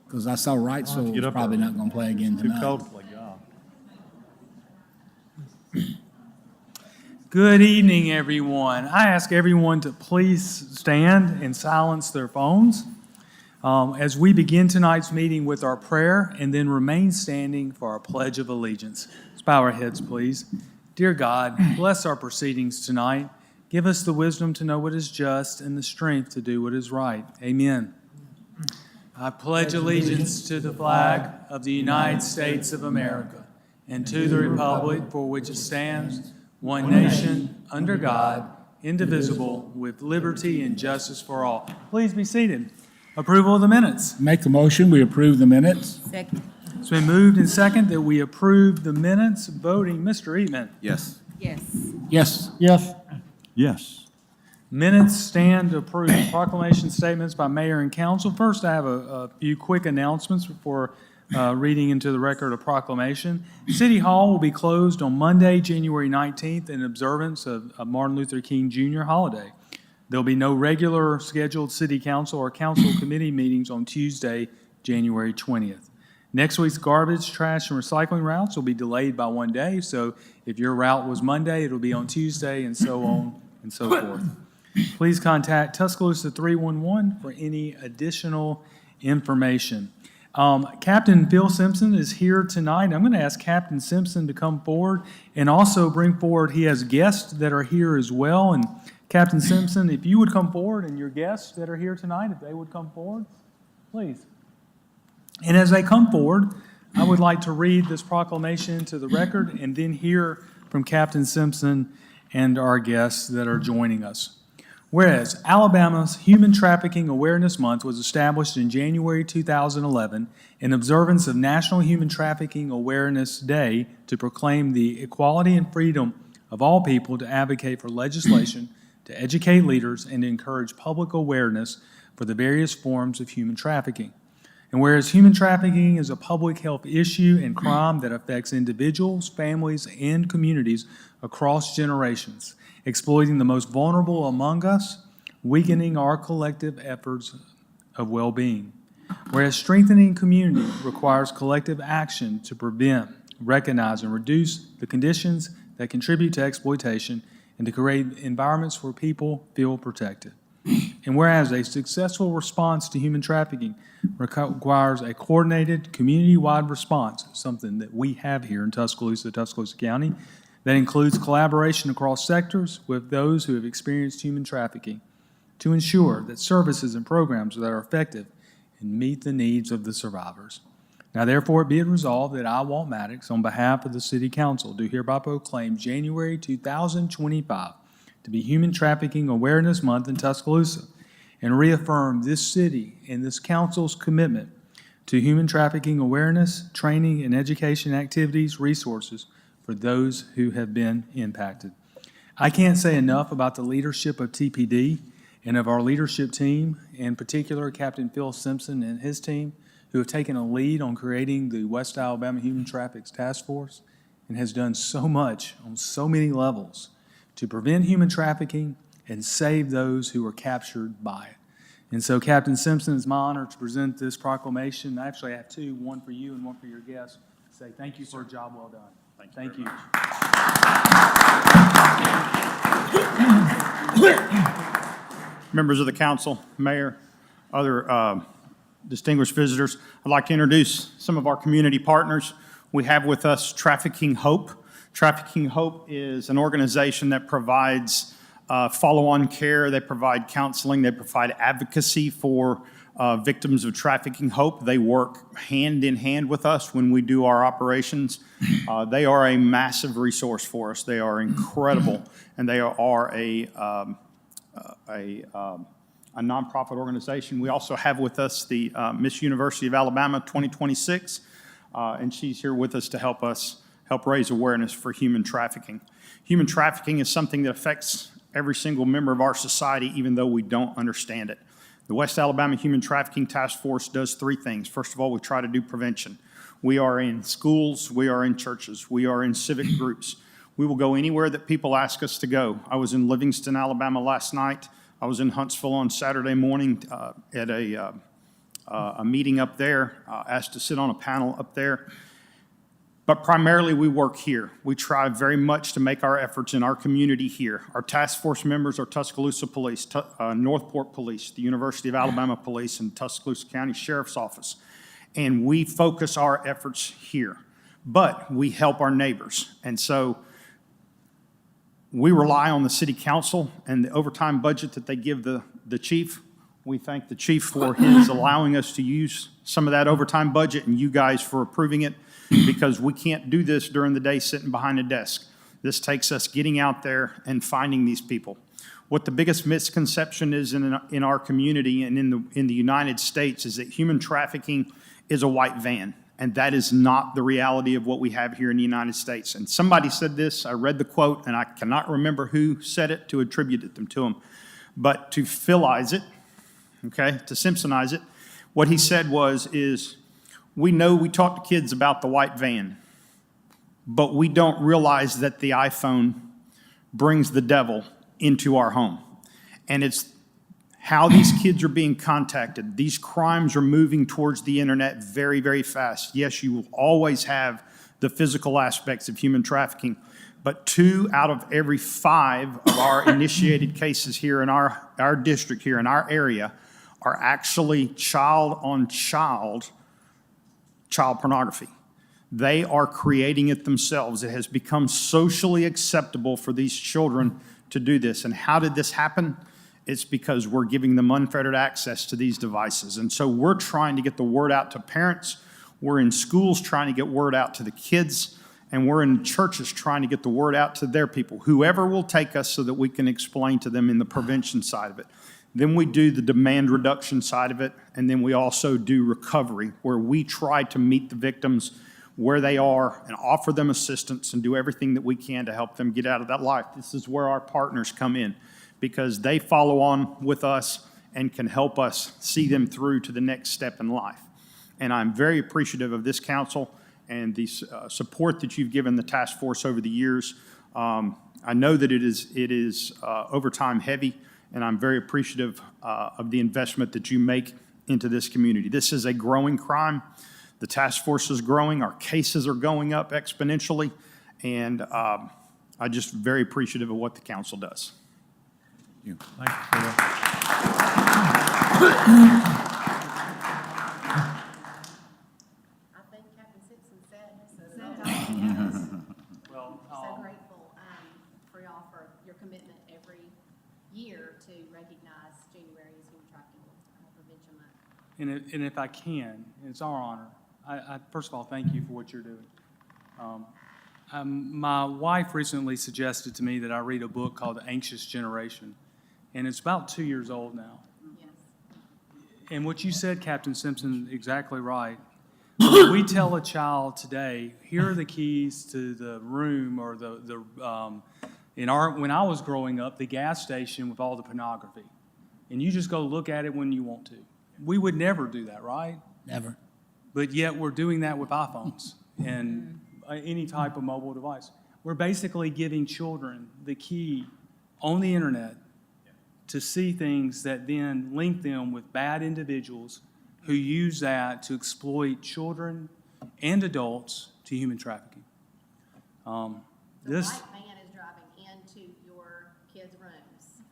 because I saw Wrightsville was probably not going to play again tonight. Too cold to play golf. Good evening, everyone. I ask everyone to please stand and silence their phones as we begin tonight's meeting with our prayer and then remain standing for our Pledge of Allegiance. Let's bow our heads, please. Dear God, bless our proceedings tonight. Give us the wisdom to know what is just and the strength to do what is right. Amen. I pledge allegiance to the flag of the United States of America and to the republic for which it stands, one nation, under God, indivisible, with liberty and justice for all. Please be seated. Approval of the minutes. Make the motion, we approve the minutes. Second. It's been moved and second that we approve the minutes. Voting, Mr. Eatman. Yes. Yes. Yes. Yes. Yes. Minutes stand approved. Proclamation statements by mayor and council. First, I have a few quick announcements before reading into the record of proclamation. City Hall will be closed on Monday, January 19th in observance of Martin Luther King Jr. holiday. There'll be no regular scheduled city council or council committee meetings on Tuesday, January 20th. Next week's garbage, trash, and recycling routes will be delayed by one day. So if your route was Monday, it'll be on Tuesday, and so on and so forth. Please contact Tuscaloosa 311 for any additional information. Captain Phil Simpson is here tonight. I'm going to ask Captain Simpson to come forward and also bring forward, he has guests that are here as well. And Captain Simpson, if you would come forward, and your guests that are here tonight, if they would come forward, please. And as they come forward, I would like to read this proclamation to the record and then hear from Captain Simpson and our guests that are joining us. Whereas Alabama's Human Trafficking Awareness Month was established in January 2011 in observance of National Human Trafficking Awareness Day to proclaim the equality and freedom of all people, to advocate for legislation, to educate leaders, and to encourage public awareness for the various forms of human trafficking. And whereas human trafficking is a public health issue and crime that affects individuals, families, and communities across generations, exploiting the most vulnerable among us, weakening our collective efforts of well-being. Whereas strengthening community requires collective action to prevent, recognize, and reduce the conditions that contribute to exploitation and to create environments where people feel protected. And whereas a successful response to human trafficking requires a coordinated, community-wide response, something that we have here in Tuscaloosa County, that includes collaboration across sectors with those who have experienced human trafficking to ensure that services and programs that are effective and meet the needs of the survivors. Now, therefore, be it resolved that I, Walt Maddox, on behalf of the City Council, do hereby proclaim January 2025 to be Human Trafficking Awareness Month in Tuscaloosa, and reaffirm this city and this council's commitment to human trafficking awareness, training, and education activities, resources for those who have been impacted. I can't say enough about the leadership of TPD and of our leadership team, in particular Captain Phil Simpson and his team, who have taken a lead on creating the West Alabama Human Trafficking Task Force and has done so much on so many levels to prevent human trafficking and save those who are captured by it. And so, Captain Simpson, it's my honor to present this proclamation. I actually have two, one for you and one for your guests. Say thank you for a job well done. Thank you. Members of the council, mayor, other distinguished visitors, I'd like to introduce some of our community partners. We have with us Trafficking Hope. Trafficking Hope is an organization that provides follow-on care. They provide counseling. They provide advocacy for victims of trafficking. Hope. They work hand in hand with us when we do our operations. They are a massive resource for us. They are incredible, and they are a nonprofit organization. We also have with us the Miss University of Alabama 2026, and she's here with us to help raise awareness for human trafficking. Human trafficking is something that affects every single member of our society, even though we don't understand it. The West Alabama Human Trafficking Task Force does three things. First of all, we try to do prevention. We are in schools, we are in churches, we are in civic groups. We will go anywhere that people ask us to go. I was in Livingston, Alabama last night. I was in Huntsville on Saturday morning at a a meeting up there, asked to sit on a panel up there. But primarily, we work here. We try very much to make our efforts in our community here. Our task force members are Tuscaloosa Police, Northport Police, the University of Alabama Police, and Tuscaloosa County Sheriff's Office. And we focus our efforts here. But we help our neighbors. And so we rely on the city council and the overtime budget that they give the chief. We thank the chief for his allowing us to use some of that overtime budget and you guys for approving it, because we can't do this during the day sitting behind a desk. This takes us getting out there and finding these people. What the biggest misconception is in our community and in the United States is that human trafficking is a white van, and that is not the reality of what we have here in the United States. And somebody said this, I read the quote, and I cannot remember who said it to attribute it to him, but to Philize it, okay, to Simpsonize it, what he said is, we know we talk to kids about the white van, but we don't realize that the iPhone brings the devil into our home. And it's how these kids are being contacted. These crimes are moving towards the internet very, very fast. Yes, you will always have the physical aspects of human trafficking, but 2 out of every 5 of our initiated cases here in our district, here in our area, are actually child pornography. They are creating it themselves. It has become socially acceptable for these children to do this. And how did this happen? It's because we're giving them unfettered access to these devices. And so we're trying to get the word out to parents. We're in schools trying to get word out to the kids. And we're in churches trying to get the word out to their people, whoever will take us, so that we can explain to them in the prevention side of it. Then we do the demand reduction side of it, and then we also do recovery, where we try to meet the victims where they are and offer them assistance and do everything that we can to help them get out of that life. This is where our partners come in, because they follow on with us and can help us see them through to the next step in life. And I'm very appreciative of this council and the support that you've given the task force over the years. I know that it is overtime heavy, and I'm very appreciative of the investment that you make into this community. This is a growing crime. The task force is growing. Our cases are going up exponentially, and I'm just very appreciative of what the council does. Thank you. Thank you for that. I think Captain Simpson said it. Well, So grateful for y'all for your commitment every year to recognize January as Human Trafficking Prevention Month. and if I can, it's our honor. I first of all, thank you for what you're doing. My wife recently suggested to me that I read a book called The Anxious Generation, and it's about 2 years old now. Yes. And what you said, Captain Simpson, exactly right. When we tell a child today, here are the keys to the room, or when I was growing up, the gas station with all the pornography, and you just go look at it when you want to. We would never do that, right? Never. But yet we're doing that with iPhones and any type of mobile device. We're basically giving children the key on the internet to see things that then link them with bad individuals who use that to exploit children and adults to human trafficking. The white van is driving into your kids' rooms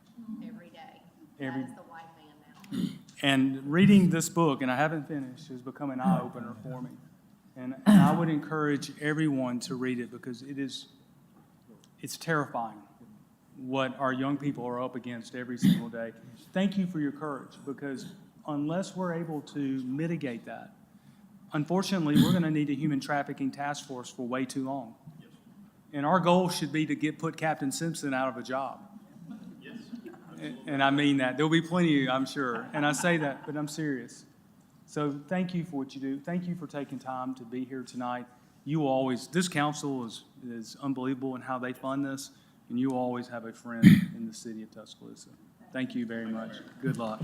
every day. That is the white van now. And reading this book, and I haven't finished, has become an eye-opener for me. And I would encourage everyone to read it, because it's terrifying what our young people are up against every single day. Thank you for your courage, because unless we're able to mitigate that, unfortunately, we're going to need a human trafficking task force for way too long. And our goal should be to put Captain Simpson out of a job. And I mean that. There'll be plenty, I'm sure. And I say that, but I'm serious. So thank you for what you do. Thank you for taking time to be here tonight. This council is unbelievable in how they fund this, and you always have a friend in the city of Tuscaloosa. Thank you very much. Good luck.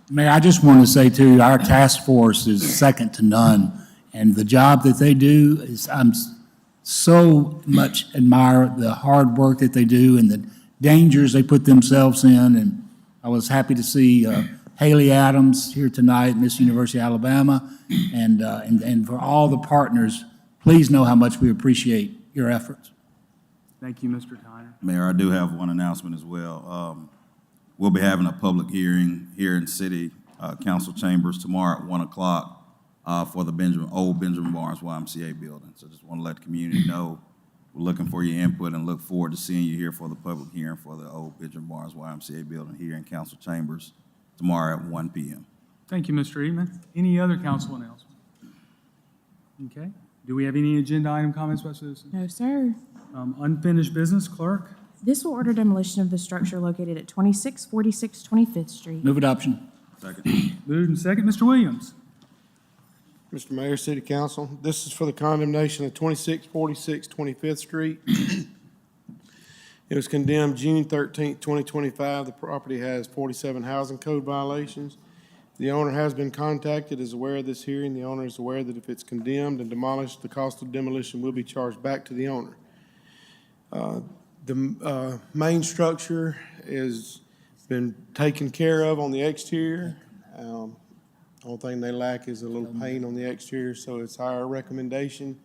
Mayor, I just want to say too, our task force is second to none. And the job that they do I'm so much admire the hard work that they do and the dangers they put themselves in, and I was happy to see Haley Adams here tonight, Miss University of Alabama, and for all the partners, please know how much we appreciate your efforts. Thank you, Mr. Tyner. Mayor, I do have one announcement as well. We'll be having a public hearing here in City Council Chambers tomorrow at 1 o'clock for the old Benjamin Barnes YMCA building. So just want to let the community know we're looking for your input and look forward to seeing you here for the public hearing for the old Benjamin Barnes YMCA building here in Council Chambers tomorrow at 1 p.m. Thank you, Mr. Eatman. Any other council announcements? Okay. Do we have any agenda item comments by citizens? No, sir. Unfinished business, clerk? This will order demolition of the structure located at 2646 25th Street. Move adoption. Second. Moved and second. Mr. Williams? Mr. Mayor, City Council, this is for the condemnation of 2646 25th Street. It was condemned June 13th, 2025. The property has 47 housing code violations. The owner has been contacted, is aware of this hearing. The owner is aware that if it's condemned and demolished, the cost of demolition will be charged back to the owner. The main structure is been taken care of on the exterior. Only thing they lack is a little paint on the exterior, so it's our recommendation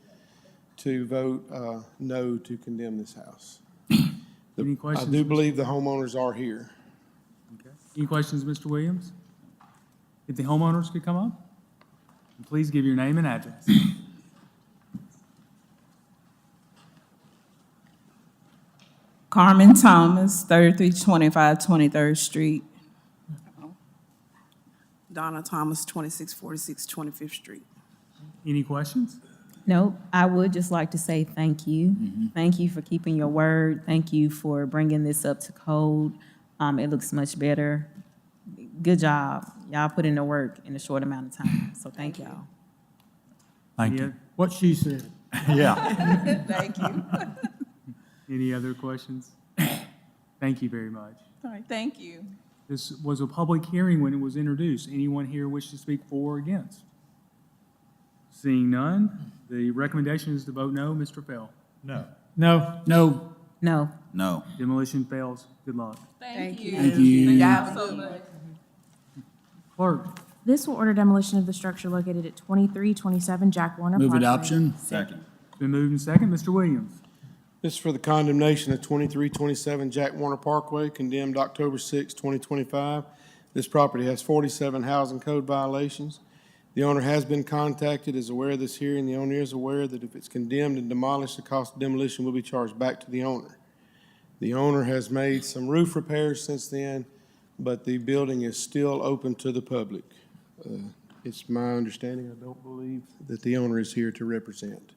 to vote no to condemn this house. Any I questions? do believe the homeowners are here. Okay. Any questions, Mr. Williams? If the homeowners could come up, please give your name and address. Carmen Thomas, 3325 23rd Street. Donna Thomas, 2646 25th Street. Any questions? Nope. I would just like to say thank you. Thank you for keeping your word. Thank you for bringing this up to code. It looks much better. Good job. Y'all put in the work in a short amount of time, so thank y'all. Thank you. What she said. Thank you. Any other questions? Thank you very much. All right, thank you. This was a public hearing when it was introduced. Anyone here wish to speak for or against? Seeing none, the recommendation is to vote no. Mr. Fell? No. No. No. Demolition fails. Good luck. Thank you. Thank you. Thank you so much. Clerk? This will order demolition of the structure located at 2327 Jack Warner Move Parkway. adoption. Second. It's been moved and second. Mr. Williams? This is for the condemnation of 2327 Jack Warner Parkway, condemned October 6, 2025. This property has 47 housing code violations. The owner has been contacted, is aware of this hearing. The owner is aware that if it's condemned and demolished, the cost of demolition will be charged back to the owner. The owner has made some roof repairs since then, but the building is still open to the public. It's my understanding, I don't believe, that the owner is here to represent.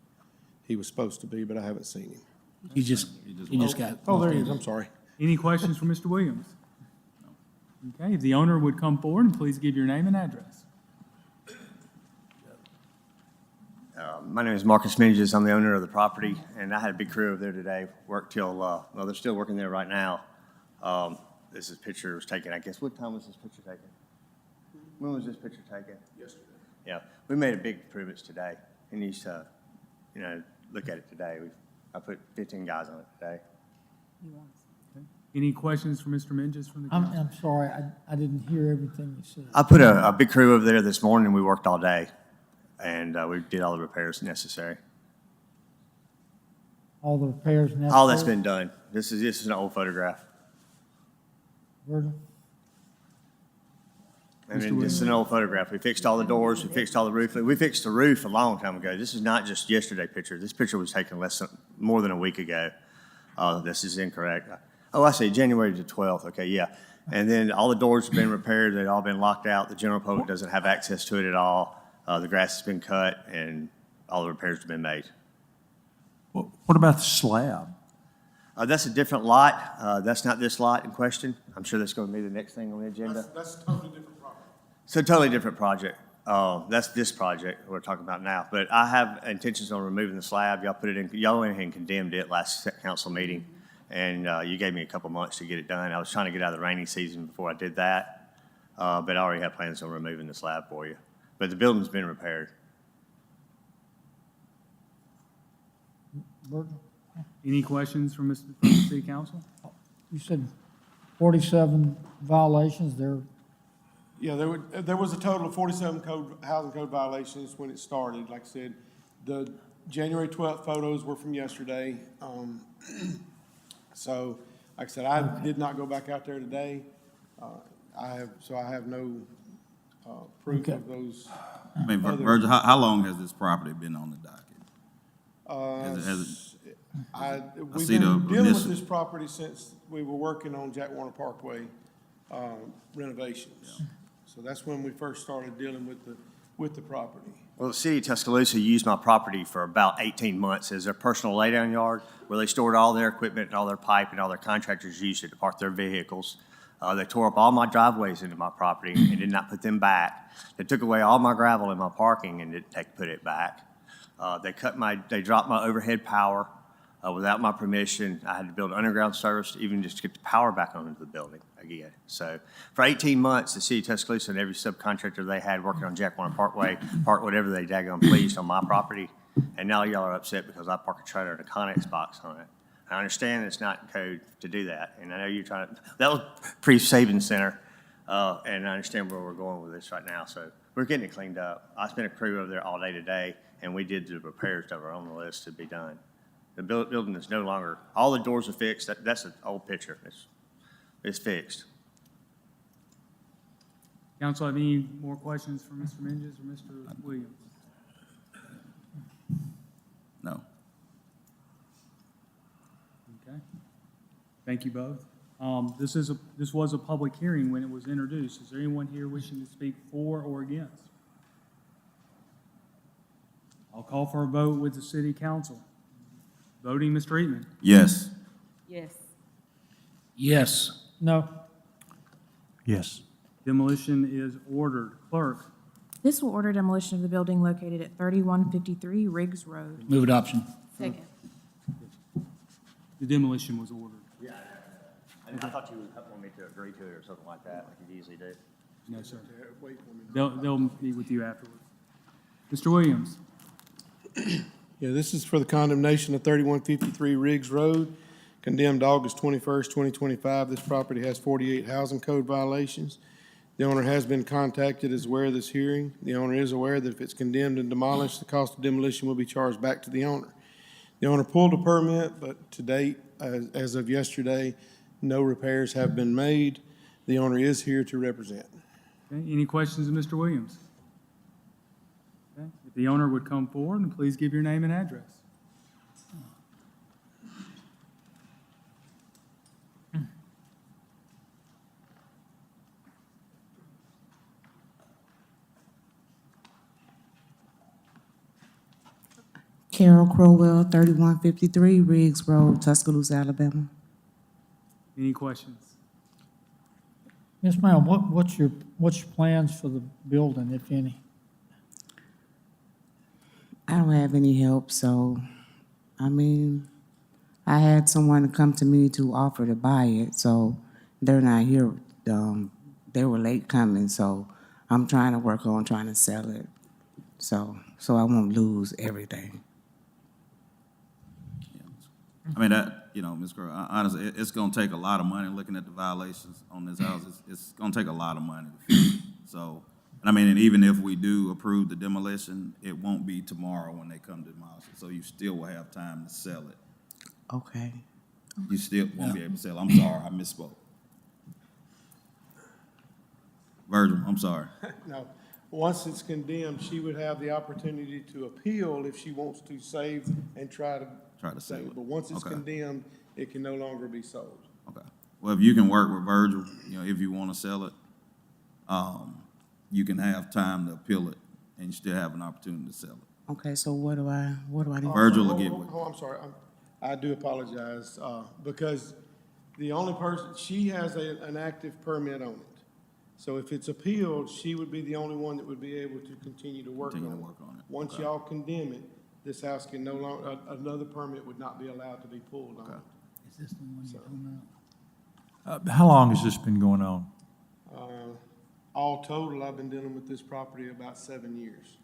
He was supposed to be, but I haven't seen him. He just got. Oh, there he is, I'm sorry. Any questions for Mr. Williams? Okay, if the owner would come forward and please give your name and address. My name is Marcus Minges. I'm the owner of the property, and I had a big crew over there today. Worked till, well, they're still working there right now. This picture was taken, I guess, what time was this picture taken? When was this picture taken? Yesterday. Yeah, we made a big improvements today. He needs to, look at it today. I put 15 guys on it today. Any questions for Mr. Minges from the council? I'm sorry, I didn't hear everything you said. I put a big crew over there this morning. We worked all day, and we did all the repairs necessary. All the repairs and All that's been done. This is an old photograph. Virgil? I mean, this is an old photograph. We fixed all the doors. We fixed all the roof. We fixed the roof a long time ago. This is not just yesterday's picture. This picture was taken more than a week ago. This is incorrect. Oh, I see, January the 12th. Okay, yeah. And then all the doors have been repaired. They've all been locked out. The general public doesn't have access to it at all. The grass has been cut, and all the repairs have been made. What about the slab? That's a different lot. That's not this lot in question. I'm sure that's going to be the next thing on the agenda. That's a totally different project. It's a totally different project. That's this project we're talking about now. But I have intentions on removing the slab. Y'all put it in, y'all went ahead and condemned it last council meeting. And you gave me a couple months to get it done. I was trying to get out of the rainy season before I did that. But I already have plans on removing the slab for you. But the building's been repaired. Virgil? Any questions from the city council? You said 47 violations there. Yeah, there was a total of 47 housing code violations when it started. Like I said, the January 12th photos were from yesterday. So, like I said, I did not go back out there today. I have no proof Okay. of those. I mean, Other- Virgil, how long has this property been on the docket? We've see the been dealing with initial- this property since we were working on Jack Warner Parkway renovations. So that's when we first started dealing with the property. Well, the city of Tuscaloosa used my property for about 18 months as their personal laydown yard, where they stored all their equipment and all their pipe, and all their contractors used it to park their vehicles. They tore up all my driveways into my property and did not put them back. They took away all my gravel in my parking and didn't put it back. They dropped my overhead power without my permission. I had to build underground service even just to get the power back onto the building again. So for 18 months, the city of Tuscaloosa and every subcontractor they had working on Jack Warner Parkway parked whatever they daggone pleased on my property. And now y'all are upset because I park a trailer and a Connex box on it. I understand it's not in code to do that, and I know you're trying to, that was pre-Saban Center, and I understand where we're going with this right now, so we're getting it cleaned up. I spent a crew over there all day today, and we did the repairs that were on the list to be done. The building is no longer, all the doors are fixed. That's an old picture. It's fixed. Council, have any more questions for Mr. Minges or Mr. Williams? No. Okay. Thank you both. This was a public hearing when it was introduced. Is there anyone here wishing to speak for or against? I'll call for a vote with the city council. Voting, Mr. Eatman. Yes. Yes. Yes. No. Yes. Demolition is ordered. Clerk, This will order demolition of the building located at 3153 Riggs Road. Move adoption. Second. the demolition was ordered. Yeah. I thought you would want me to agree to it or something like that, like you usually do. No, sir. They'll meet with you afterwards. Mr. Williams. Yeah, this is for the condemnation of 3153 Riggs Road, condemned August 21st, 2025. This property has 48 housing code violations. The owner has been contacted, is aware of this hearing. The owner is aware that if it's condemned and demolished, the cost of demolition will be charged back to the owner. The owner pulled a permit, but to date, as of yesterday, no repairs have been made. The owner is here to represent. Okay, any questions of Mr. Williams? Okay, if the owner would come forward and please give your name and address. Carol Crowell, 3153 Riggs Road, Tuscaloosa, Alabama. Any questions? Yes, ma'am, what's your plans for the building, if any? I don't have any help, so, I mean, I had someone come to me to offer to buy it, so they're not here. They were late coming, so I'm trying to work on trying to sell it, so I won't lose everything. I mean, Ms. Crowe, honestly, it's gonna take a lot of money, looking at the violations on this house, it's gonna take a lot of money to fix it. So, I mean, and even if we do approve the demolition, it won't be tomorrow when they come to demolish it, so you still will have time to sell it. Okay. You still won't be able to sell it. I'm sorry, I misspoke. Virgil, I'm sorry. No, once it's condemned, she would have the opportunity to appeal if she wants to save and try to Sell save. it. But once it's Okay. condemned, it can no longer be sold. Okay. Well, if you can work with Virgil, if you want to sell it, you can have time to appeal it, and you still have an opportunity to sell it. Okay, so what do I do? Virgil will get with you. Oh, I'm sorry, I do apologize, because the only person, she has an active permit on it. So if it's appealed, she would be the only one that would be able to continue to work on it. Once Okay. y'all condemn it, this house can no longer, another permit would not be allowed to be pulled on it. Is this the one you're talking about? How long has this been going on? All total, I've been dealing with this property about 7 years.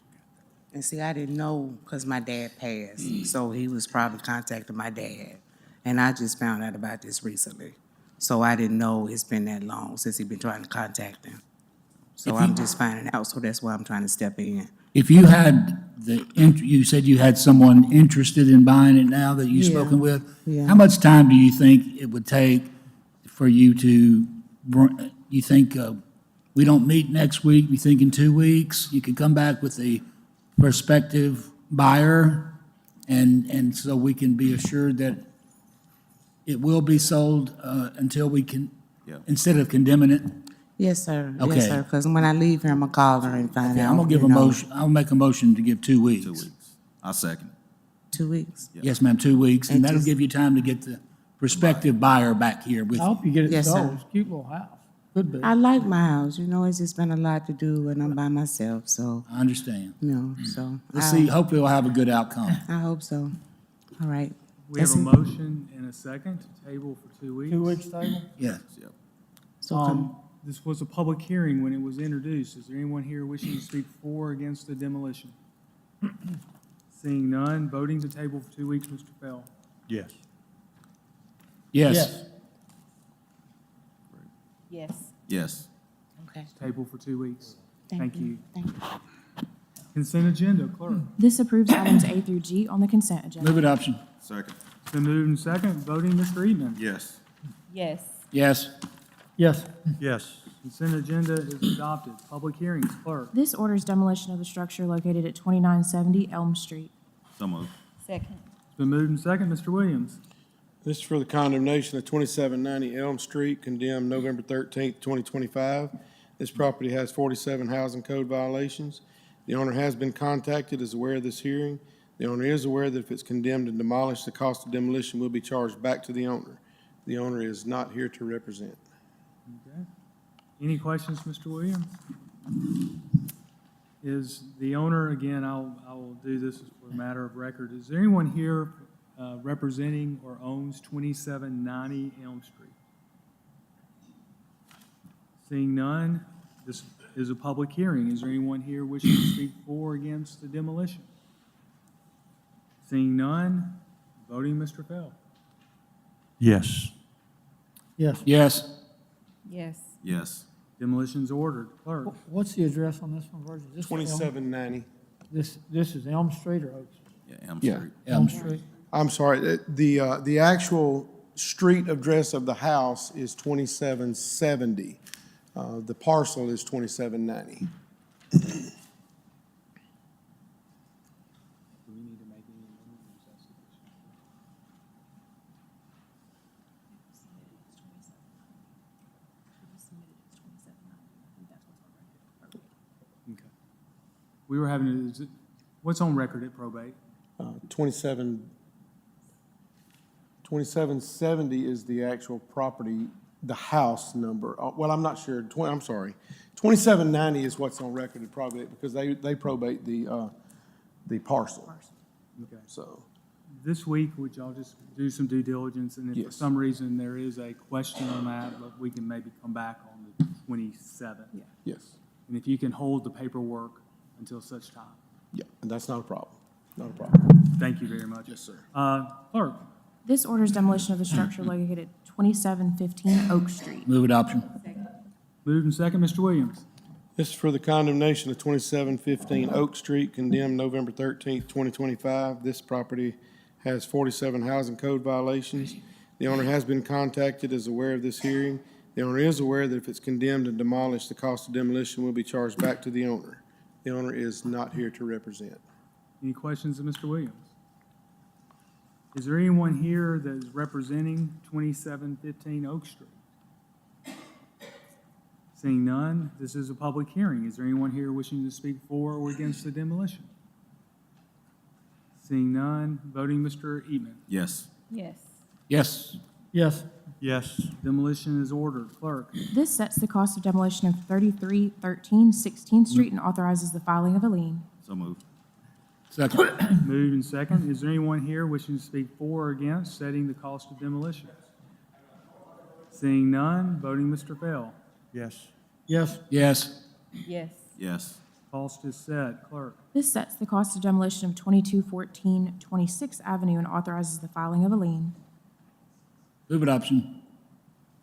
And see, I didn't know because my dad passed, so he was probably contacting my dad. And I just found out about this recently. So I didn't know it's been that long since he's been trying to contact him. So I'm just finding out, so that's why I'm trying to step in. If you had you said you had someone interested in buying it now that you've Yeah, spoken with? yeah. How much time do you think it would take for you to, you think, we don't meet next week, you think in 2 weeks, you could come back with a prospective buyer, and so we can be assured that it will be sold until we can, Yeah. instead of condemning it? Yes, sir. Okay. Yes, sir. Because when I leave here, I'm gonna call her and find Okay, out. I'm gonna give you a know, motion, I'll make a motion to give 2 weeks. 2 weeks. I second it. 2 weeks. Yes, ma'am, 2 weeks, and And that'll just- give you time to get the prospective buyer back here with I you. hope you get it Yes, sold. sir. It's a cute little house. Could be. I like my house, you know, it's just been a lot to do and I'm by myself, so, I understand. you know, so. Let's see, hopefully we'll have a good outcome. I hope so. All right. We have a That's it. motion and a second to table for 2 weeks. 2 weeks table? Yes. Yep. So come, This was a public hearing when it was introduced. Is there anyone here wishing to speak for or against the demolition? Seeing none, voting to table for 2 weeks, Mr. Fell. Yes. Yes. Yes. Yes. okay. Table for 2 weeks. Thank you. Thank you. Consent agenda, clerk. This approves items A through G on the consent agenda. Move adoption. Second. It's been moved and second, voting Mr. Eatman. Yes. Yes. Yes. Yes. Yes. Consent agenda is adopted. Public hearings, clerk. This orders demolition of the structure located at 2970 Elm Street. So moved. Second. It's been moved and second, Mr. Williams. This is for the condemnation of 2790 Elm Street, condemned November 13th, 2025. This property has 47 housing code violations. The owner has been contacted, is aware of this hearing. The owner is aware that if it's condemned and demolished, the cost of demolition will be charged back to the owner. The owner is not here to represent. Okay. Any questions, Mr. Williams? Is the owner, again, I will do this for a matter of record. Is there anyone here representing or owns 2790 Elm Street? Seeing none, this is a public hearing. Is there anyone here wishing to speak for or against the demolition? Seeing none, voting Mr. Fell. Yes. Yes. Yes. Yes. Yes. Demolition's ordered. Clerk. What's the address on this one, Virgil? This is Elm- 2790. This is Elm Street or Oak Street? Yeah, Elm Yeah. Street. Elm Street. I'm sorry, the actual street address of the house is 2770. The parcel is 2790. Okay. We were having, what's on record at probate? 2770 is the actual property, the house number. Well, I'm not sure, I'm sorry. 2790 is what's on record at probate because they probate the parcel. Okay. So, This week, would y'all just do some due diligence, and if for Yes. some reason there is a question on that, but we can maybe come back on the 27th? yes, And if you can hold the paperwork until such time. yeah, and that's not a problem, not a problem. Thank you very much. Yes, sir. Clerk. This orders demolition of the structure located at 2715 Oak Street. Move adoption. Moved and second, Mr. Williams. This is for the condemnation of 2715 Oak Street, condemned November 13th, 2025. This property has 47 housing code violations. The owner has been contacted, is aware of this hearing. The owner is aware that if it's condemned and demolished, the cost of demolition will be charged back to the owner. The owner is not here to represent. Any questions of Mr. Williams? Is there anyone here that is representing 2715 Oak Street? Seeing none, this is a public hearing. Is there anyone here wishing to speak for or against the demolition? Seeing none, voting Mr. Eatman. Yes. Yes. Yes. Yes. Yes. Demolition is ordered. Clerk. This sets the cost of demolition of 3313 16th Street and authorizes the filing of a lien. So moved. Second. Moved and second. Is there anyone here wishing to speak for or against setting the cost of demolition? Seeing none, voting Mr. Fell. Yes. Yes. Yes. Yes. Yes. Cost is set. Clerk. This sets the cost of demolition of 2214 26th Avenue and authorizes the filing of a lien. Move adoption.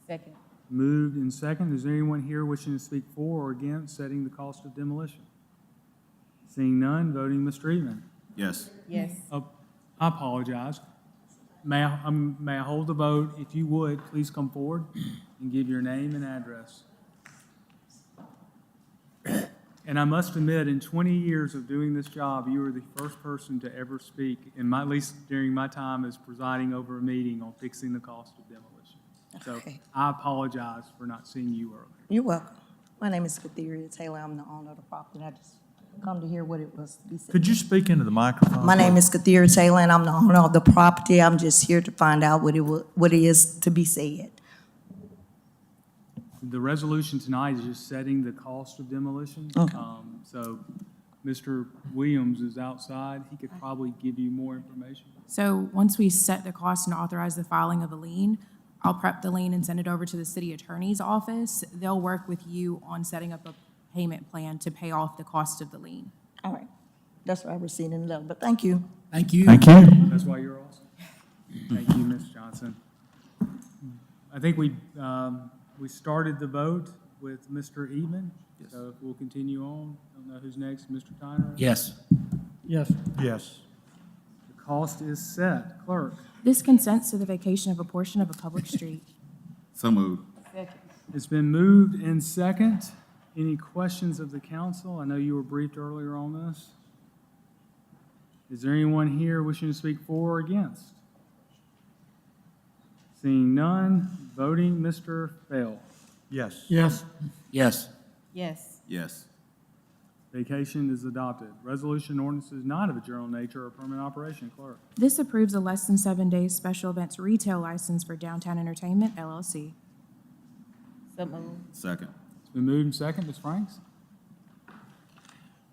Second. Moved and second. Is there anyone here wishing to speak for or against setting the cost of demolition? Seeing none, voting Mr. Eatman. Yes. Yes. Oh, I apologize. May I hold the vote? If you would, please come forward and give your name and address. And I must admit, in 20 years of doing this job, you were the first person to ever speak, at least during my time as presiding over a meeting on fixing the cost of demolition. So Okay. I apologize for not seeing you earlier. You're welcome. My name is Katheria Taylor. I'm the owner of the property. I just come to hear what it was to be said. Could you speak into the microphone? My name is Katheria Taylor, and I'm the owner of the property. I'm just here to find out what it is to be said. The resolution tonight is just setting the cost of demolition. Okay. So Mr. Williams is outside. He could probably give you more information. So once we set the cost and authorize the filing of a lien, I'll prep the lien and send it over to the city attorney's office. They'll work with you on setting up a payment plan to pay off the cost of the lien. All right. That's what I received in the letter, but thank you. Thank you. Thank you. That's why you're awesome. Thank you, Ms. Johnson. I think we started the vote with Mr. Eatman. So if we'll continue on, I don't know who's next, Mr. Tyner? Yes. Yes. Yes. The cost is set. Clerk? This consents to the vacation of a portion of a public street. So moved. It's been moved in second. Any questions of the council? I know you were briefed earlier on this. Is there anyone here wishing to speak for or against? Seeing none, voting Mr. Fail. Yes. Yes. Yes. Yes. Yes. Vacation is adopted. Resolution ordinance is not of a general nature or permanent operation. Clerk? This approves a less than 7 days special events retail license for Downtown Entertainment LLC. So moved. Second. It's been moved in second. Ms. Franks?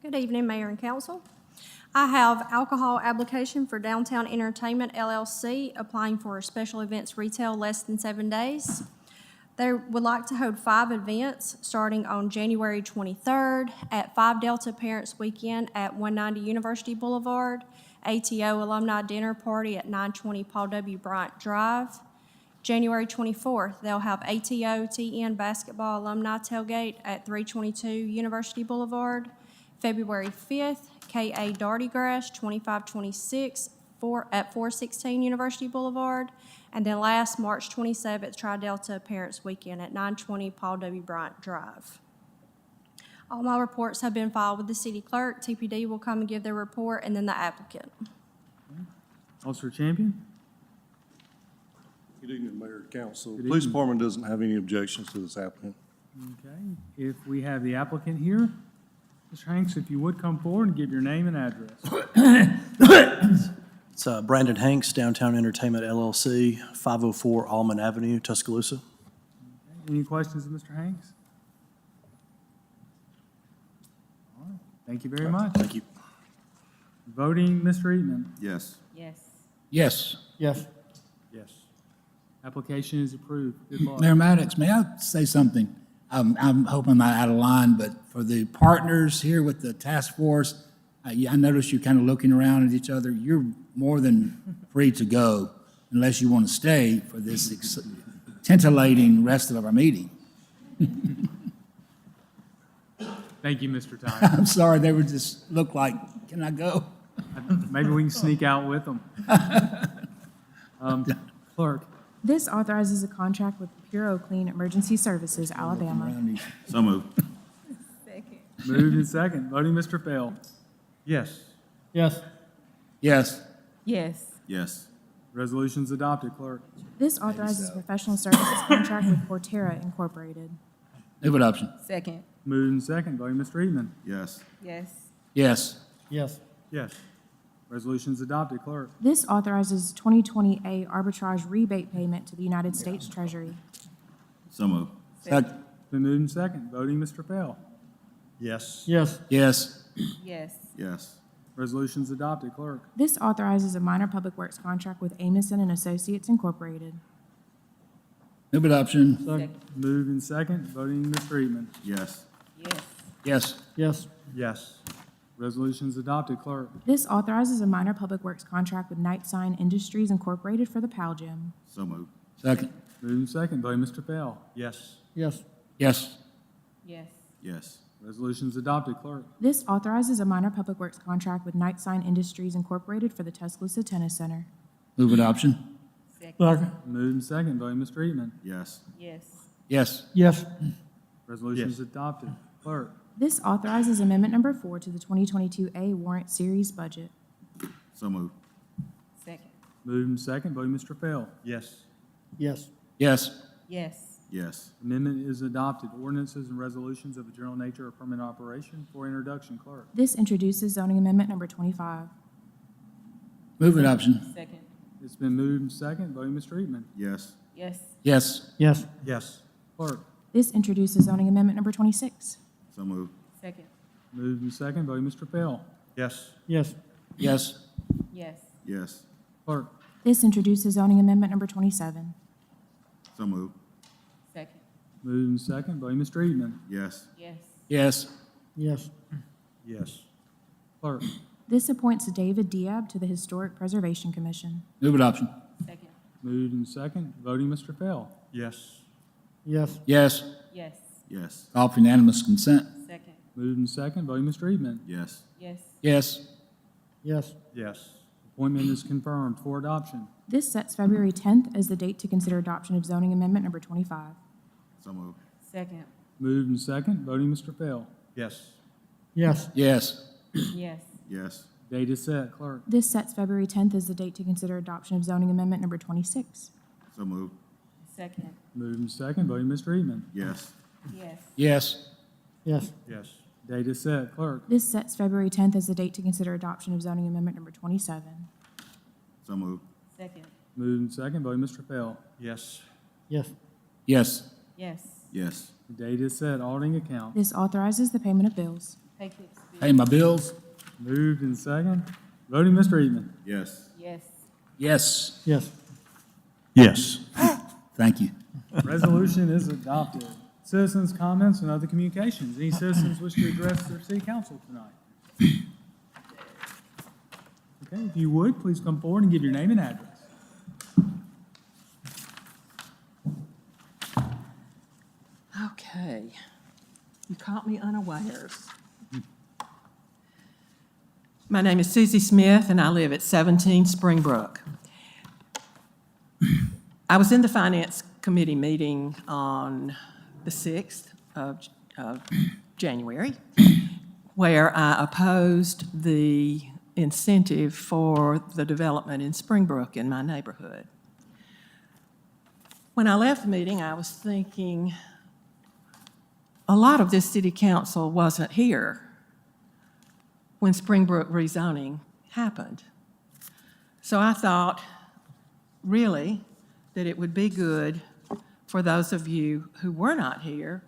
Good evening, Mayor and Council. I have alcohol application for Downtown Entertainment LLC, applying for a special events retail less than 7 days. They would like to hold 5 events, starting on January 23rd at 5 Delta Parents Weekend at 190 University Boulevard, ATO Alumni Dinner Party at 920 Paul W. Bryant Drive. January 24th, they'll have ATO TN Basketball Alumni Tailgate at 322 University Boulevard. February 5th, KA Darty Grass 2526 at 416 University Boulevard. And then last, March 27th, Tri-Delta Parents Weekend at 920 Paul W. Bryant Drive. All my reports have been filed with the city clerk. TPD will come and give their report, and then the applicant. Officer Champion? Good evening, Mayor and Council. Good Police evening. Department doesn't have any objections to this applicant. Okay. If we have the applicant here, Mr. Hanks, if you would come forward and give your name and address. It's Brandon Hanks, Downtown Entertainment LLC, 504 Almond Avenue, Tuscaloosa. Any questions of Mr. Hanks? All right. Thank you very much. Thank you. Voting, Mr. Eatman. Yes. Yes. Yes. Yes. Yes. Application is approved. Good luck. Mayor Maddox, may I say something? I'm hoping I'm not out of line, but for the partners here with the task force, I noticed you're kind of looking around at each other. You're more than free to go unless you want to stay for this titillating rest of our meeting. Thank you, Mr. Tyner. I'm sorry, they were just looked like, can I go? Maybe we can sneak out with them. Clerk? This authorizes a contract with Puro Clean Emergency Services, Alabama. So moved. Moved in second. Voting, Mr. Fail. Yes. Yes. Yes. Yes. Yes. Resolution's adopted. Clerk? This authorizes a professional services contract with Portera Incorporated. Move adoption. Second. Moved in second. Voting, Mr. Eatman. Yes. Yes. Yes. Yes. Yes. Resolution's adopted. Clerk? This authorizes 2020A arbitrage rebate payment to the United States Treasury. So moved. Second. Been moved in second. Voting, Mr. Fail. Yes. Yes. Yes. Yes. Yes. Resolution's adopted. Clerk? This authorizes a minor public works contract with Amison and Associates Incorporated. Move adoption. Second. Moved in second. Voting, Mr. Eatman. Yes. Yes. Yes. Yes. Yes. Resolution's adopted. Clerk? This authorizes a minor public works contract with Night Sign Industries Incorporated for the PAL Gym. So moved. Second. Moved and second, voting Mr. Bell. Yes. Yes. Yes. Yes. Yes. Resolution's adopted. Clerk. This authorizes a minor public works contract with Night Sign Industries Incorporated for the Tuscaloosa Tennis Center. Move adoption. Second. Moved and second, voting Mr. Eatman. Yes. Yes. Yes. Yes. Resolution's adopted. Clerk. This authorizes Amendment Number 4 to the 2022A Warrant Series budget. So moved. Second. Moved and second, voting Mr. Bell. Yes. Yes. Yes. Yes. Yes. Amendment is adopted. Ordinances and resolutions of a general nature or permanent operation for introduction. Clerk. This introduces zoning amendment number 25. Move adoption. Second. It's been moved and second, voting Mr. Eatman. Yes. Yes. Yes. Yes. Yes. Clerk. This introduces zoning amendment number 26. So moved. Second. Moved and second, voting Mr. Bell. Yes. Yes. Yes. Yes. Yes. Clerk. This introduces zoning amendment number 27. So moved. Second. Moved and second, voting Mr. Eatman. Yes. Yes. Yes. Yes. Yes. Clerk. This appoints David Diab to the Historic Preservation Commission. Move adoption. Second. Moved and second, voting Mr. Bell. Yes. Yes. Yes. Yes. Yes. All for unanimous consent. Second. Moved and second, voting Mr. Eatman. Yes. Yes. Yes. Yes. Yes. Appointment is confirmed for adoption. This sets February 10th as the date to consider adoption of zoning amendment number 25. So moved. Second. Moved and second, voting Mr. Bell. Yes. Yes. Yes. Yes. Yes. Date is set. Clerk. This sets February 10th as the date to consider adoption of zoning amendment number 26. So moved. Second. Moved and second, voting Mr. Eatman. Yes. Yes. Yes. Yes. Yes. Date is set. Clerk. This sets February 10th as the date to consider adoption of zoning amendment number 27. So moved. Second. Moved and second, voting Mr. Bell. Yes. Yes. Yes. Yes. Yes. Date is set. Auditing account. This authorizes the payment of bills. Pay clicks. Pay my bills. Moved and second, voting Mr. Eatman. Yes. Yes. Yes. Yes. Yes. Thank you. Resolution is adopted. Citizens' comments and other communications. Any citizens wish to address their city council tonight? Okay, if you would, please come forward and give your name and address. Okay, you caught me unawares. My name is Susie Smith, and I live at 17 Springbrook. I was in the Finance Committee meeting on the 6th of January, where I opposed the incentive for the development in Springbrook in my neighborhood. When I left the meeting, I was thinking, a lot of this city council wasn't here when Springbrook rezoning happened. So I thought, really, that it would be good for those of you who were not here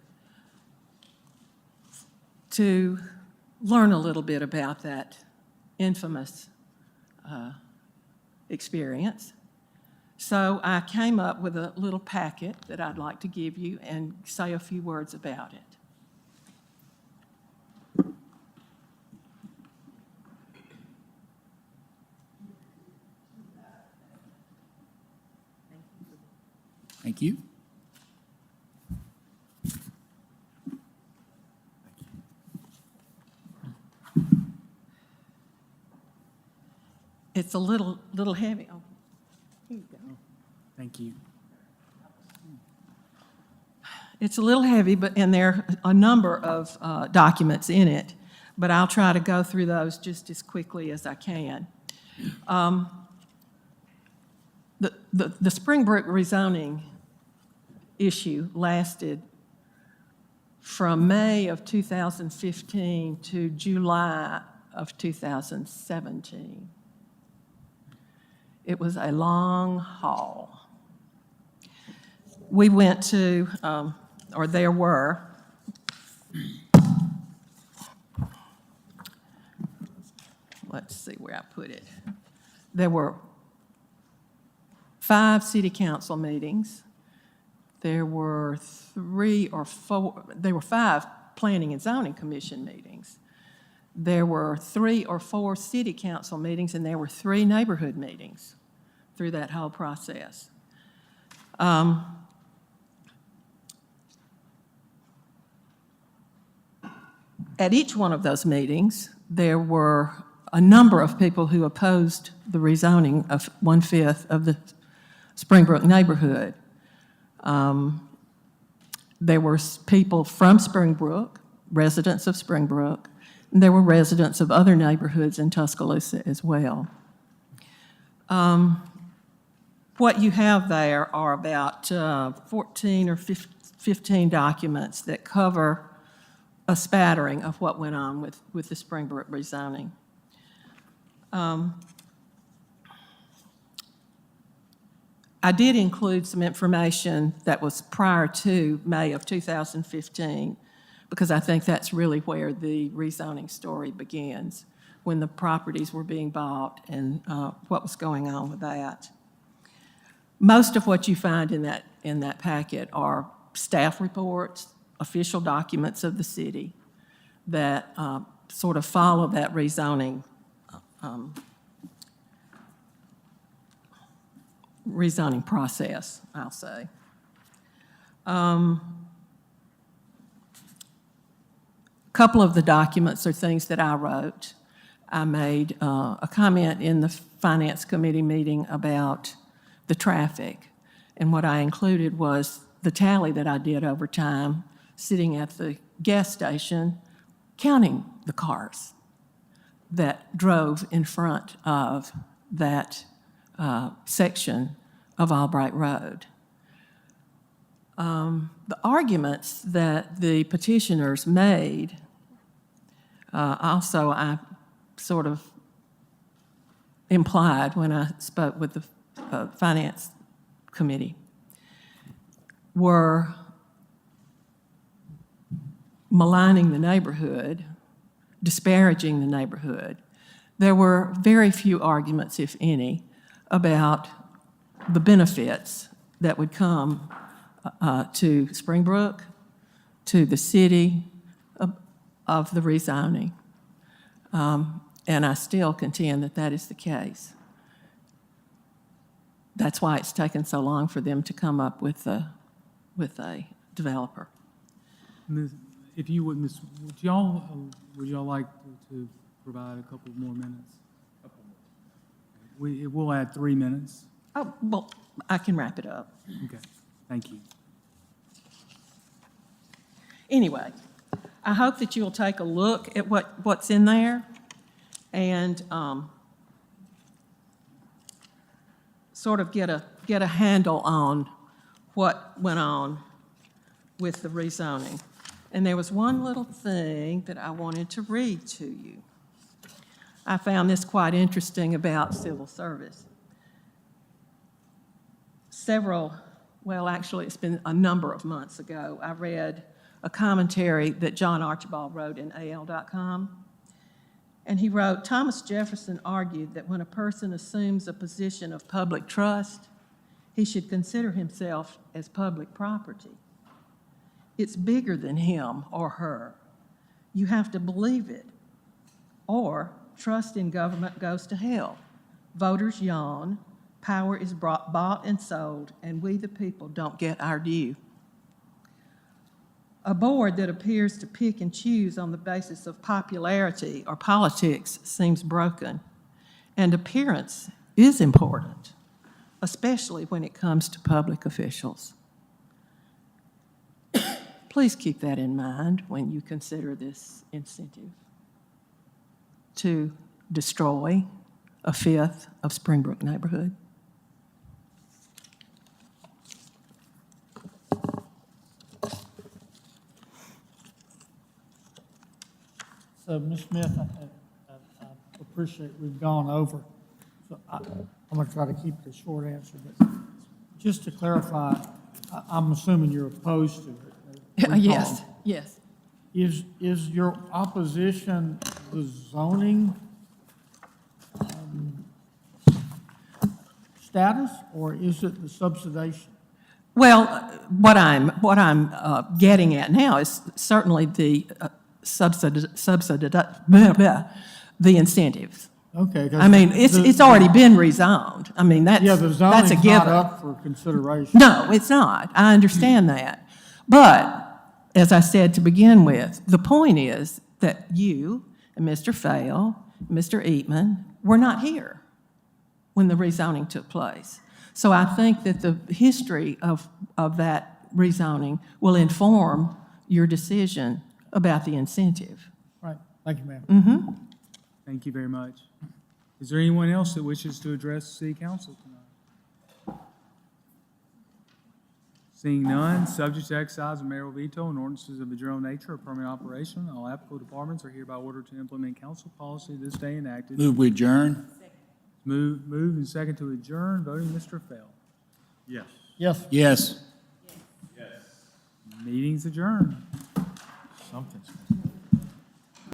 to learn a little bit about that infamous experience. So I came up with a little packet that I'd like to give you and say a few words about it. Thank you. It's a little heavy. Oh, here you go. Thank you. It's a little heavy, and there are a number of documents in it, but I'll try to go through those just as quickly as I can. The Springbrook rezoning issue lasted from May of 2015 to July of 2017. It was a long haul. We went to, or there were, let's see where I put it. There were 5 city council meetings. There were 5 planning and zoning commission meetings. There were 3 or 4 city council meetings, and there were 3 neighborhood meetings through that whole process. At each one of those meetings, there were a number of people who opposed the rezoning of 1/5 of the Springbrook neighborhood. There were people from Springbrook, residents of Springbrook, and there were residents of other neighborhoods in Tuscaloosa as well. What you have there are about 14 or 15 documents that cover a spattering of what went on with the Springbrook rezoning. I did include some information that was prior to May of 2015, because I think that's really where the rezoning story begins, when the properties were being bought and what was going on with that. Most of what you find in that packet are staff reports, official documents of the city that sort of follow that rezoning process, I'll say. A couple of the documents are things that I wrote. I made a comment in the Finance Committee meeting about the traffic, and what I included was the tally that I did over time, sitting at the gas station, counting the cars that drove in front of that section of Albright Road. The arguments that the petitioners made, also I sort of implied when I spoke with the Finance Committee, were maligning the neighborhood, disparaging the neighborhood. There were very few arguments, if any, about the benefits that would come to Springbrook, to the city of the rezoning. And I still contend that that is the case. That's why it's taken so long for them to come up with a developer. If you would, Ms., would y'all like to provide a couple more minutes? We'll add 3 minutes. Oh, well, I can wrap it up. Okay, thank you. Anyway, I hope that you'll take a look at what's in there and sort of get a handle on what went on with the rezoning. And there was one little thing that I wanted to read to you. I found this quite interesting about civil service. Actually, it's been a number of months ago, I read a commentary that John Archibald wrote in AL.com. And he wrote, Thomas Jefferson argued that when a person assumes a position of public trust, he should consider himself as public property. It's bigger than him or her. You have to believe it, or trust in government goes to hell. Voters yawn, power is bought and sold, and we the people don't get our due. A board that appears to pick and choose on the basis of popularity or politics seems broken, and appearance is important, especially when it comes to public officials. Please keep that in mind when you consider this incentive to destroy 1/5 of Springbrook neighborhood. So, Ms. Smith, I appreciate we've gone over. So I'm going to try to keep it a short answer, but just to clarify, I'm assuming you're opposed to it. Yes, yes. Is your opposition the zoning status, or is it the subsidization? Well, what I'm getting at now is certainly the the incentives. Okay. I mean, it's already been rezoned. I mean, that's the a zoning's given. not up for consideration. No, it's not. I understand that. But as I said to begin with, the point is that you and Mr. Fail, Mr. Eatman were not here when the rezoning took place. So I think that the history of that rezoning will inform your decision about the incentive. Right, thank you, ma'am. Thank you very much. Is there anyone else that wishes to address the city council tonight? Seeing none, subject to exercise of mayoral veto and ordinances of a general nature or permanent operation, all applicable departments are hereby ordered to implement council policy this day enacted. Move we adjourn. Move and second to adjourn, voting Mr. Fell. Yes. Yes. Yes. Meeting's adjourned. Something's.